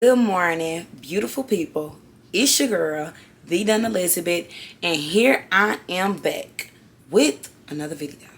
Good morning, beautiful people. It's your girl, the Dun Elizabeth, and here I am back with another video.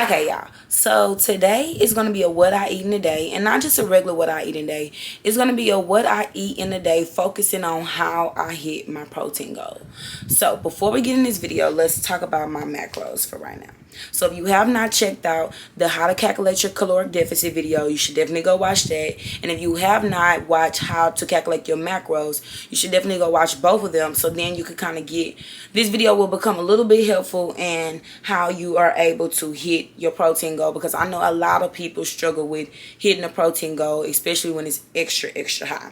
Okay, y'all. So today is gonna be a what I eat in a day, and not just a regular what I eat in a day. It's gonna be a what I eat in a day, focusing on how I hit my protein goal. So before we get in this video, let's talk about my macros for right now. So if you have not checked out the how to calculate your caloric deficit video, you should definitely go watch that. And if you have not watched how to calculate your macros, you should definitely go watch both of them. So then you could kind of get, this video will become a little bit helpful in how you are able to hit your protein goal, because I know a lot of people struggle with hitting a protein goal, especially when it's extra high.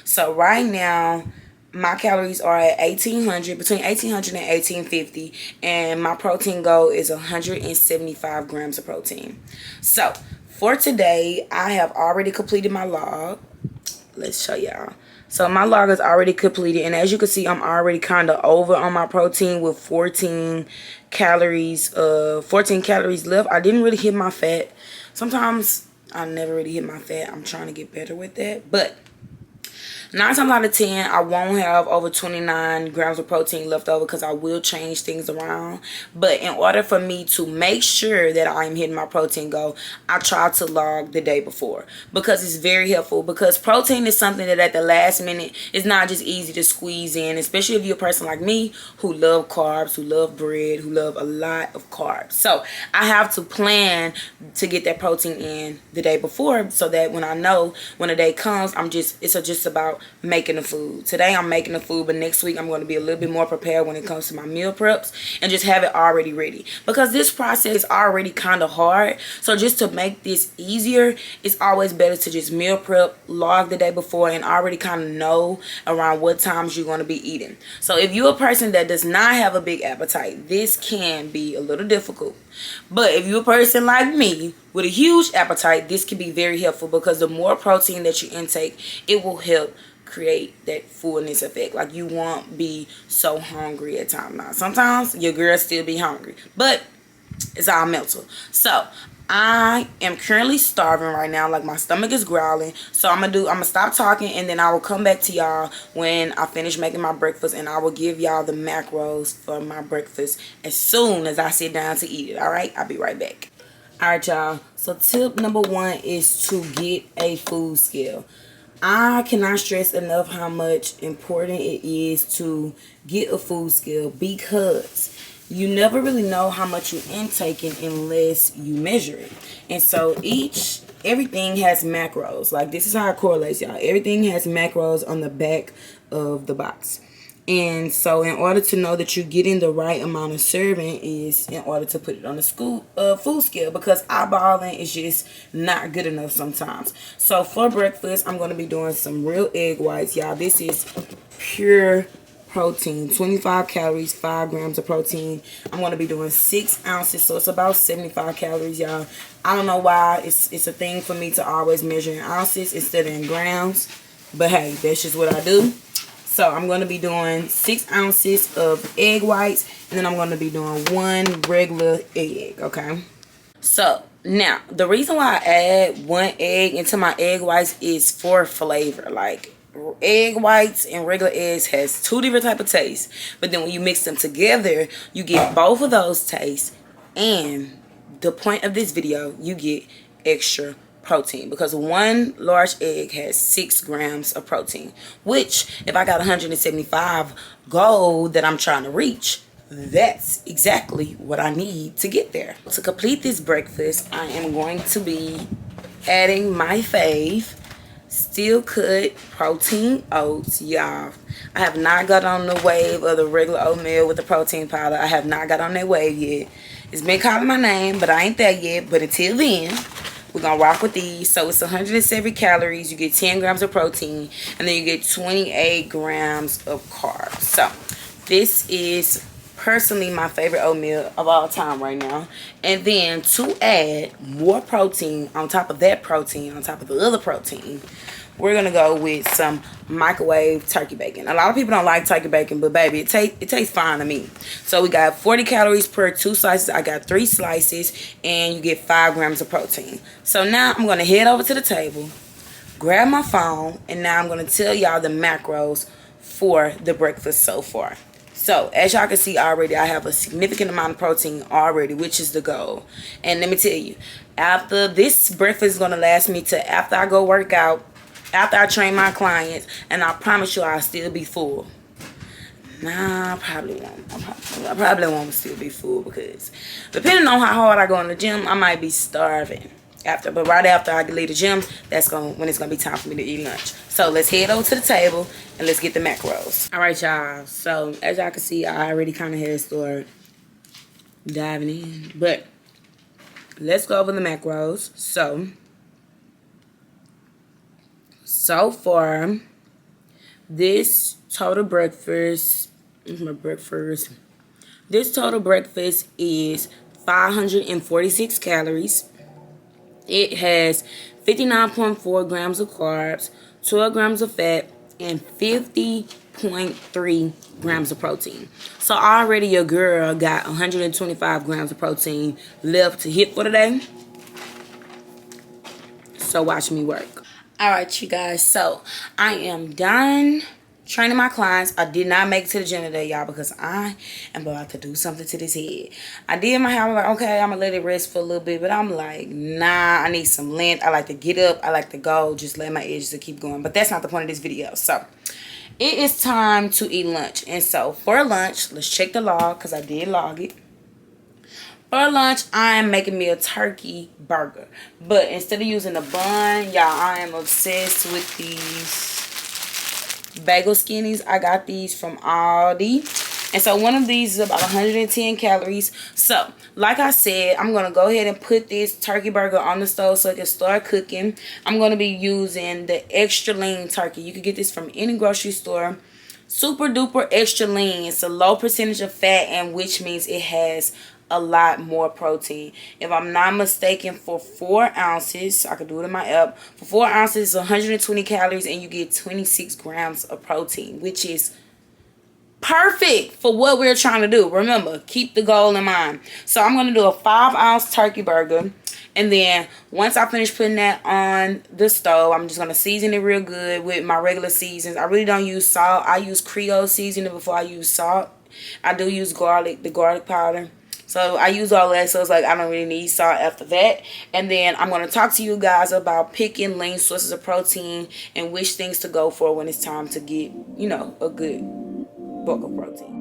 So right now, my calories are at 1800, between 1800 and 1850, and my protein goal is 175 grams of protein. So for today, I have already completed my log. Let's show y'all. So my log is already completed, and as you can see, I'm already kind of over on my protein with 14 calories left. I didn't really hit my fat. Sometimes I never really hit my fat. I'm trying to get better with that, but 9 times out of 10, I won't have over 29 grams of protein left over, because I will change things around. But in order for me to make sure that I'm hitting my protein goal, I try to log the day before, because it's very helpful. Because protein is something that at the last minute is not just easy to squeeze in, especially if you're a person like me who love carbs, who love bread, who love a lot of carbs. So I have to plan to get that protein in the day before, so that when I know when the day comes, it's just about making the food. Today I'm making the food, but next week I'm going to be a little bit more prepared when it comes to my meal preps, and just have it already ready, because this process is already kind of hard. So just to make this easier, it's always better to just meal prep, log the day before, and already kind of know around what times you're going to be eating. So if you're a person that does not have a big appetite, this can be a little difficult. But if you're a person like me with a huge appetite, this can be very helpful, because the more protein that you intake, it will help create that fullness effect. Like, you won't be so hungry at times. Now sometimes your girl still be hungry, but it's all mental. So I am currently starving right now. Like, my stomach is growling. So I'm gonna stop talking, and then I will come back to y'all when I finish making my breakfast, and I will give y'all the macros for my breakfast as soon as I sit down to eat it. All right, I'll be right back. All right, y'all. So tip number 1 is to get a food scale. I cannot stress enough how much important it is to get a food scale, because you never really know how much you're intaking unless you measure it. And so everything has macros. Like, this is how it correlates, y'all. Everything has macros on the back of the box. And so in order to know that you're getting the right amount of serving is in order to put it on the food scale, because eyeballing is just not good enough sometimes. So for breakfast, I'm going to be doing some real egg whites, y'all. This is pure protein, 25 calories, 5 grams of protein. I'm going to be doing 6 ounces, so it's about 75 calories, y'all. I don't know why it's a thing for me to always measure in ounces instead of in grams, but hey, that's just what I do. So I'm going to be doing 6 ounces of egg whites, and then I'm going to be doing 1 regular egg, okay? So now, the reason why I add 1 egg into my egg whites is for flavor. Like, egg whites and regular eggs has 2 different type of tastes, but then when you mix them together, you get both of those tastes, and the point of this video, you get extra protein, because 1 large egg has 6 grams of protein, which if I got 175 goal that I'm trying to reach, that's exactly what I need to get there. To complete this breakfast, I am going to be adding my fave steel cut protein oats, y'all. I have not got on the wave of the regular oatmeal with the protein powder. I have not got on that wave yet. It's been calling my name, but I ain't there yet. But until then, we're going to rock with these. So it's 170 calories. You get 10 grams of protein. And then you get 28 grams of carbs. So this is personally my favorite oatmeal of all time right now. And then to add more protein on top of that protein, on top of the other protein, we're going to go with some microwave turkey bacon. A lot of people don't like turkey bacon, but baby, it tastes fine to me. So we got 40 calories per 2 slices. I got 3 slices, and you get 5 grams of protein. So now I'm going to head over to the table. grab my phone, and now I'm going to tell y'all the macros for the breakfast so far. So, as y'all can see already, I have a significant amount of protein already, which is the goal. And let me tell you, after this breakfast is going to last me to after I go work out, after I train my clients, and I promise you I'll still be full. Nah, I probably won't. I probably won't still be full because depending on how hard I go in the gym, I might be starving after. But right after I leave the gym, that's when it's gonna be time for me to eat lunch. So let's head over to the table and let's get the macros. All right, y'all. So as y'all can see, I already kind of had started diving in, but let's go over the macros. So far, this total breakfast. This total breakfast is 546 calories. It has 59.4 grams of carbs, 12 grams of fat, and 50.3 grams of protein. So already your girl got 125 grams of protein left to hit for the day. So watch me work. Alright, you guys. So I am done training my clients. I did not make it to the gym today, y'all, because I am about to do something to this head. I did my hair. I'm like, okay, I'm going to let it rest for a little bit. But I'm like, nah, I need some length. I like to get up. I like to go. Just let my edges to keep going. But that's not the point of this video. So it is time to eat lunch. And so for lunch, let's check the log because I did log it. For lunch, I am making me a turkey burger. But instead of using a bun, y'all, I am obsessed with these bagel skinnies. I got these from Aldi. And so one of these is about 110 calories. So, like I said, I'm going to go ahead and put this turkey burger on the stove so it can start cooking. I'm going to be using the extra lean turkey. You can get this from any grocery store. Super duper extra lean. It's a low percentage of fat, and which means it has a lot more protein. If I'm not mistaken, for 4 ounces, I could do it in my app. For 4 ounces, 120 calories, and you get 26 grams of protein, which is perfect for what we're trying to do. Remember, keep the goal in mind. So I'm going to do a 5-ounce turkey burger. And then once I finish putting that on the stove, I'm just going to season it real good with my regular seasons. I really don't use salt. I use Creole seasoning before I use salt. I do use garlic, the garlic powder. So I use all that, so it's like I don't really need salt after that. And then I'm going to talk to you guys about picking lean sources of protein and which things to go for when it's time to get, you know, a good bulk of protein.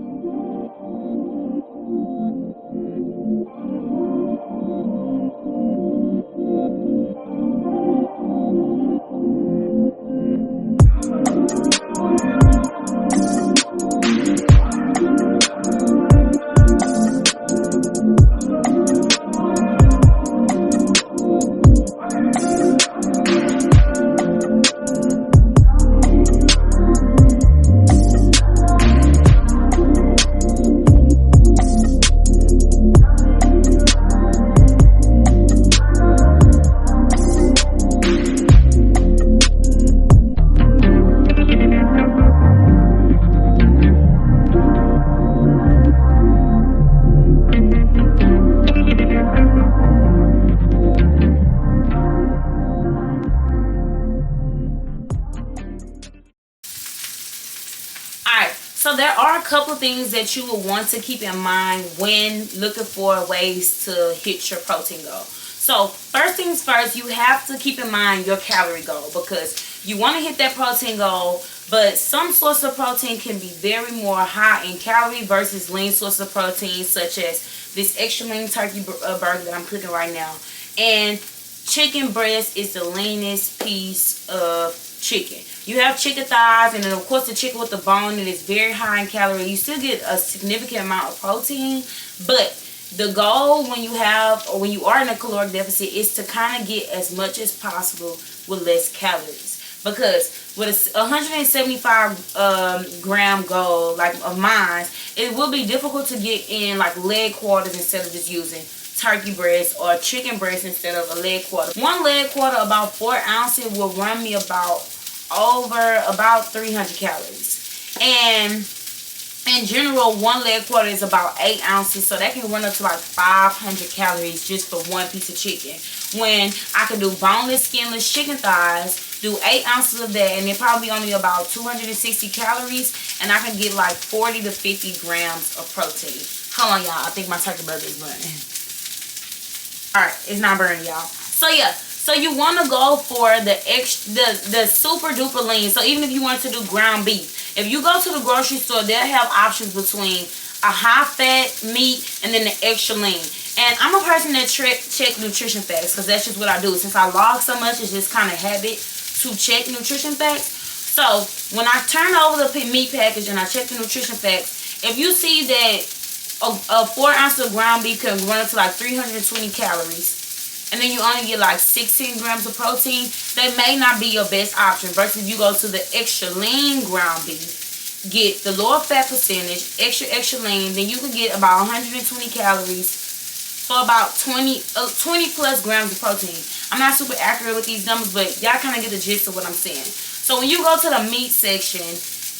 So there are a couple things that you will want to keep in mind when looking for ways to hit your protein goal. So first things first, you have to keep in mind your calorie goal, because you want to hit that protein goal, but some source of protein can be very more high in calorie versus lean source of protein, such as this extra lean turkey burger that I'm cooking right now. And chicken breast is the leanest piece of chicken. You have chicken thighs, and then of course the chicken with the bone, it is very high in calorie. You still get a significant amount of protein, but the goal when you have, or when you are in a caloric deficit, is to kind of get as much as possible with less calories. Because with a 175 gram goal like of mine, it will be difficult to get in like leg quarters instead of just using turkey breast, or chicken breast instead of a leg quarter. One leg quarter, about 4 ounces, will run me about 300 calories. And in general, one leg quarter is about 8 ounces, so that can run up to like 500 calories just for one piece of chicken. When I can do boneless, skinless chicken thighs do 8 ounces of that, and it probably only about 260 calories, and I can get like 40 to 50 grams of protein. Hold on, y'all. I think my turkey burger is burning. Alright, it's not burning, y'all. So yeah, so you want to go for the super duper lean. So even if you want to do ground beef, if you go to the grocery store, they'll have options between a high fat meat and then the extra lean. And I'm a person that check nutrition facts, because that's just what I do. Since I log so much, it's just kind of habit to check nutrition facts. So when I turn over the meat package and I check the nutrition facts, if you see that a 4 ounces of ground beef can run up to like 320 calories, and then you only get like 16 grams of protein, that may not be your best option. Versus you go to the extra lean ground beef, get the lower fat percentage, extra lean, then you can get about 120 calories for about 20 plus grams of protein. I'm not super accurate with these numbers, but y'all kind of get the gist of what I'm saying. So when you go to the meat section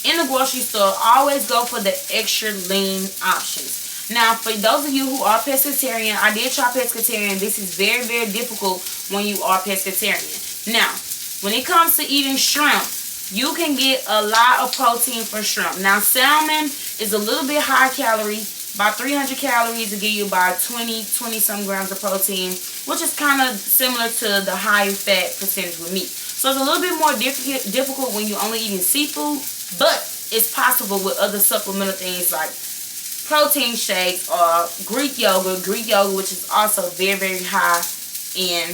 in the grocery store, always go for the extra lean options. Now, for those of you who are pescatarian, I did try pescatarian. This is very, very difficult when you are pescatarian. Now, when it comes to eating shrimp, you can get a lot of protein from shrimp. Now, salmon is a little bit high calorie, about 300 calories to give you about 20 some grams of protein, which is kind of similar to the higher fat percentage with meat. So it's a little bit more difficult when you're only eating seafood, but it's possible with other supplemental things like protein shakes or Greek yogurt, which is also very, very high in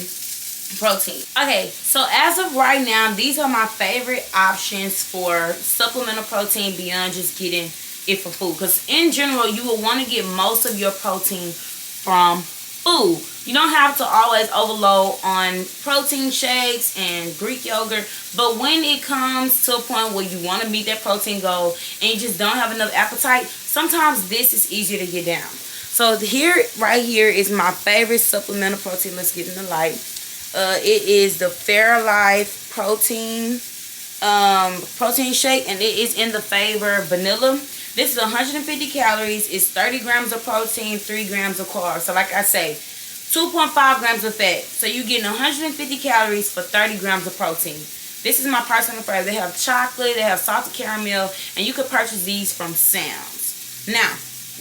protein. Okay, so as of right now, these are my favorite options for supplemental protein beyond just getting it for food. Because in general, you will want to get most of your protein from food. You don't have to always overload on protein shakes and Greek yogurt, but when it comes to a point where you want to meet that protein goal and you just don't have enough appetite, sometimes this is easier to get down. So right here is my favorite supplemental protein. Let's get in the light. It is the Fairlife protein shake, and it is in the flavor vanilla. This is 150 calories. It's 30 grams of protein, 3 grams of carbs. So like I say, 2.5 grams of fat. So you're getting 150 calories for 30 grams of protein. This is my personal favorite. They have chocolate, they have salted caramel, and you can purchase these from Sam's. Now,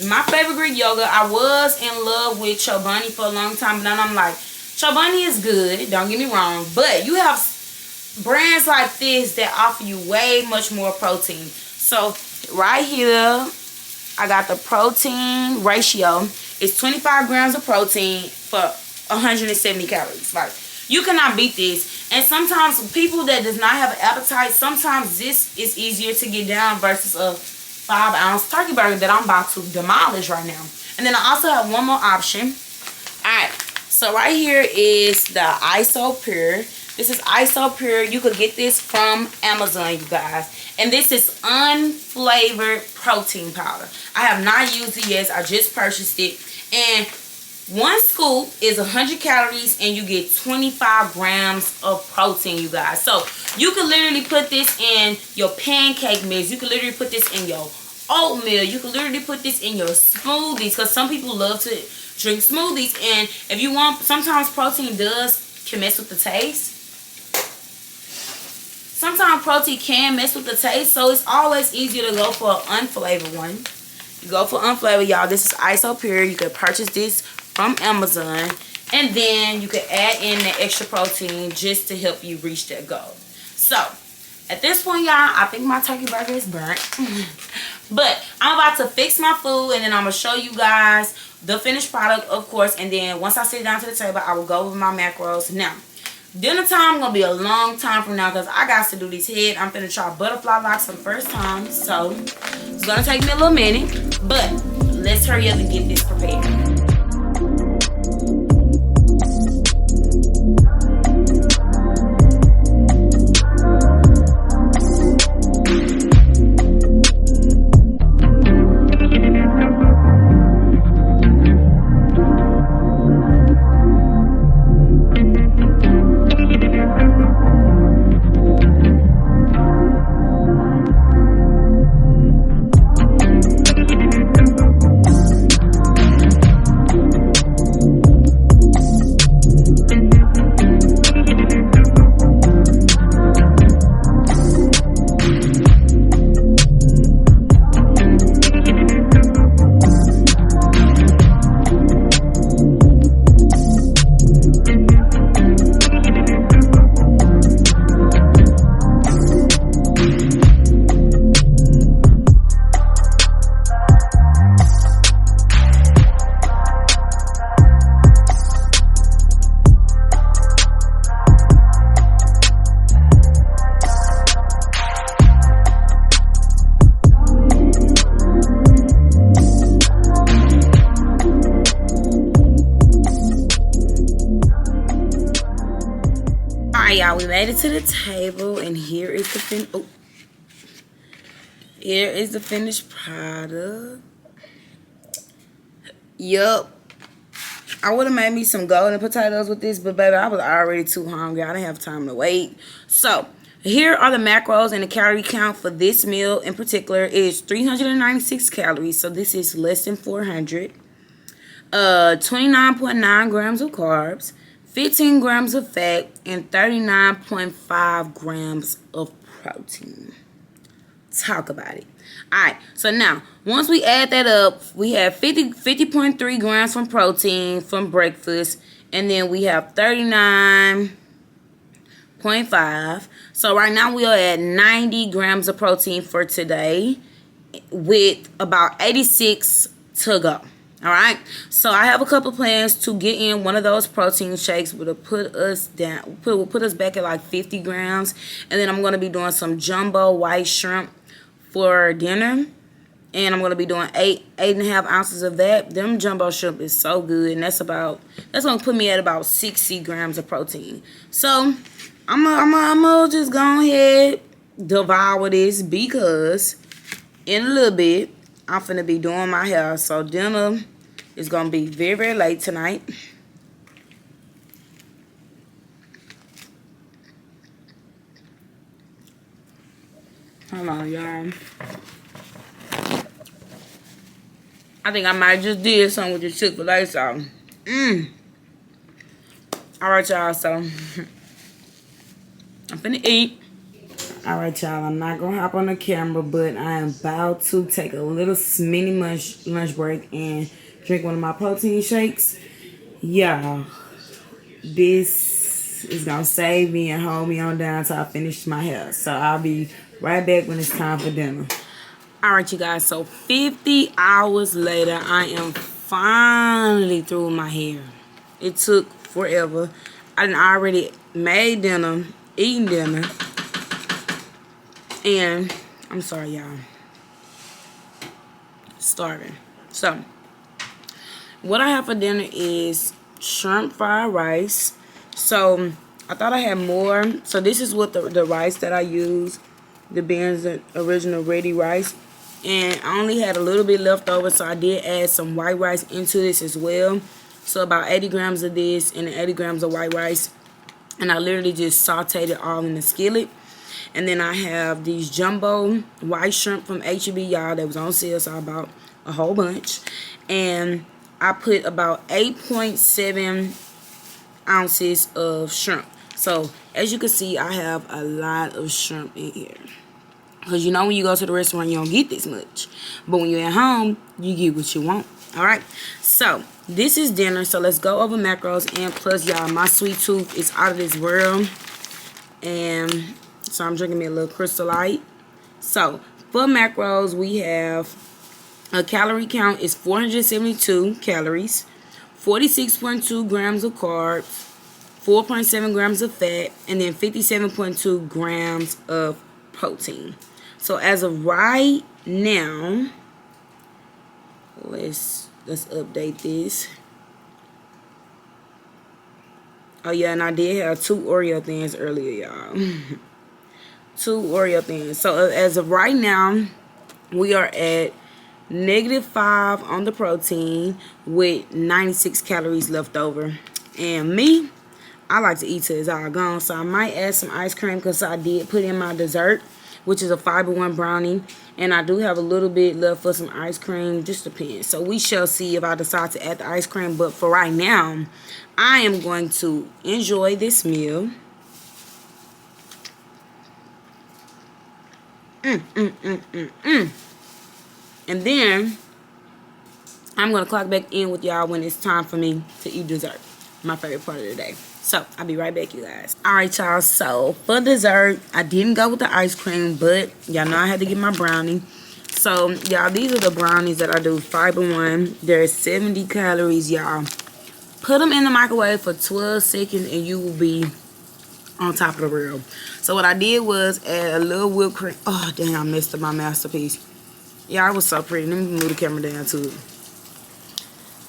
my favorite Greek yogurt, I was in love with Chobani for a long time, but now I'm like, Chobani is good, don't get me wrong, but you have brands like this that offer you way much more protein. So right here, I got the protein ratio. It's 25 grams of protein for 170 calories. Like, you cannot beat this. And sometimes people that does not have an appetite, sometimes this is easier to get down versus a 5-ounce turkey burger that I'm about to demolish right now. And then I also have one more option. Alright, so right here is the ISO Pure. This is ISO Pure. You could get this from Amazon, you guys. And this is unflavored protein powder. I have not used it yet. I just purchased it. And one scoop is 100 calories and you get 25 grams of protein, you guys. So you can literally put this in your pancake mix. You can literally put this in your oatmeal. You can literally put this in your smoothies, because some people love to drink smoothies. And if you want, sometimes protein can mess with the taste. Sometimes protein can mess with the taste, so it's always easier to go for an unflavored one. You go for unflavored, y'all. This is ISO Pure. You can purchase this from Amazon, and then you can add in the extra protein just to help you reach that goal. So at this point, y'all, I think my turkey burger is burnt. But I'm about to fix my food, and then I'm going to show you guys the finished product, of course. And then once I sit down to the table, I will go over my macros. Now, dinner time going to be a long time from now, because I got to do this head. I'm going to try butterfly locks for the first time. So it's going to take me a little minute. But let's hurry up and get this prepared. Y'all, we made it to the table, and here is the here is the finished product. Yup. I would have made me some golden potatoes with this, but baby, I was already too hungry. I didn't have time to wait. So, here are the macros and the calorie count for this meal in particular. It is 396 calories, so this is less than 400. 29.9 grams of carbs, 15 grams of fat, and 39.5 grams of protein. Talk about it. Alright, so now, once we add that up, we have 50.3 grams from protein from breakfast, and then we have 39.5. So right now we are at 90 grams of protein for today, with about 86 to go. Alright, so I have a couple plans to get in one of those protein shakes, will put us down, will put us back at like 50 grams, and then I'm going to be doing some jumbo white shrimp for dinner, and I'm gonna be doing 8.5 ounces of that. Them jumbo shrimp is so good, and that's gonna put me at about 60 grams of protein. So I'm gonna just go ahead devour this, because in a little bit I'm finna be doing my hair. So dinner is gonna be very, very late tonight. Hold on, y'all. I think I might just did something with this Chick-fil-A sauce. Alright, y'all, so I'm finna eat. Alright, y'all, I'm not gonna hop on the camera, but I am about to take a little mini lunch break and drink one of my protein shakes. Y'all, this is gonna save me and hold me on down until I finish my hair. So I'll be right back when it's time for dinner. Alright, you guys, so 50 hours later, I am finally through with my hair. It took forever. I already made dinner, eaten dinner, and I'm sorry, y'all, starving. So what I have for dinner is shrimp fried rice. So I thought I had more. So this is what the rice that I use, the Ben's original ready rice, and I only had a little bit left over, so I did add some white rice into this as well. So about 80 grams of this and 80 grams of white rice, and I literally just sauteed it all in the skillet. And then I have these jumbo white shrimp from H-E-B, y'all, that was on sale, so I bought a whole bunch. And I put about 8.7 ounces of shrimp. So as you can see, I have a lot of shrimp in here, because you know when you go to the restaurant you don't get this much, but when you're at home you get what you want. Alright, so this is dinner. So let's go over macros. And plus, y'all, my sweet tooth is out of this world, and so I'm drinking me a little Crystal Light. So for macros, we have a calorie count is 472 calories, 46.2 grams of carbs, 4.7 grams of fat, and then 57.2 grams of protein. So as of right now, let's update this. Oh yeah, and I did have 2 Oreo thins earlier, y'all. 2 Oreo thins. So as of right now, we are at -5 on the protein with 96 calories left over. And me, I like to eat till it's all gone, so I might add some ice cream, because I did put in my dessert, which is a Fiber One brownie, and I do have a little bit left for some ice cream. Just depends. So we shall see if I decide to add the ice cream, but for right now, I am going to enjoy this meal. And then I'm going to clock back in with y'all when it's time for me to eat dessert. My favorite part of the day. So I'll be right back, you guys. Alright, y'all, so for dessert, I didn't go with the ice cream, but y'all know I had to get my brownie. So y'all, these are the brownies that I do. Fiber One. They're 70 calories, y'all. Put them in the microwave for 12 seconds and you will be on top of the world. So what I did was add a little whipped cream. Oh damn, I messed up my masterpiece. Yeah, it was so pretty. Let me move the camera down to it.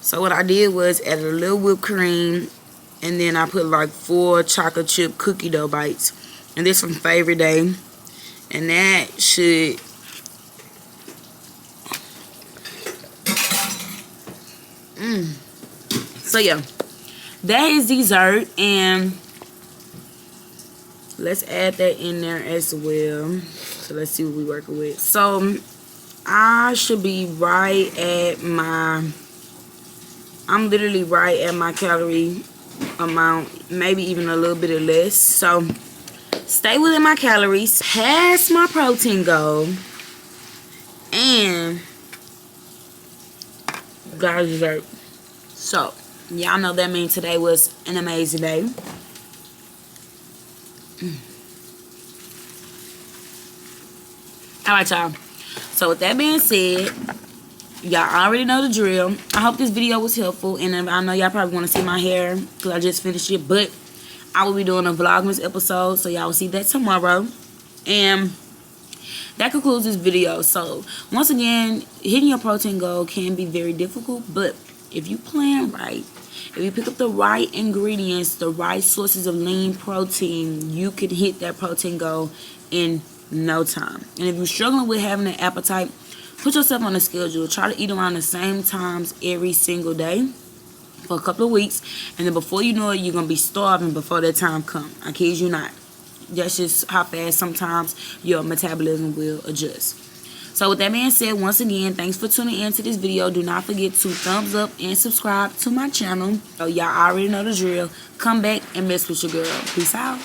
So what I did was add a little whipped cream And then I put like 4 chocolate chip cookie dough bites. And this from Favorite Day. And that should... So yeah, that is dessert, and let's add that in there as well. So let's see what we're working with. So I should be right at my... I'm literally right at my calorie amount, maybe even a little bit less. So stay within my calories, pass my protein goal, and got a dessert. So y'all know that means today was an amazing day. Alright, y'all. So with that being said, y'all already know the drill. I hope this video was helpful. And I know y'all probably want to see my hair because I just finished it. But I will be doing a Vlogmas episode, so y'all will see that tomorrow. And that concludes this video. So once again, hitting your protein goal can be very difficult. But if you plan right, if you pick up the right ingredients, the right sources of lean protein, you can hit that protein goal in no time. And if you're struggling with having an appetite, put yourself on a schedule. Try to eat around the same times every single day for a couple of weeks. And then before you know it, you're going to be starving before that time comes. I kid you not. That's just how fast sometimes your metabolism will adjust. So with that being said, once again, thanks for tuning in to this video. Do not forget to thumbs up and subscribe to my channel. So y'all already know the drill. Come back and mess with your girl. Peace out.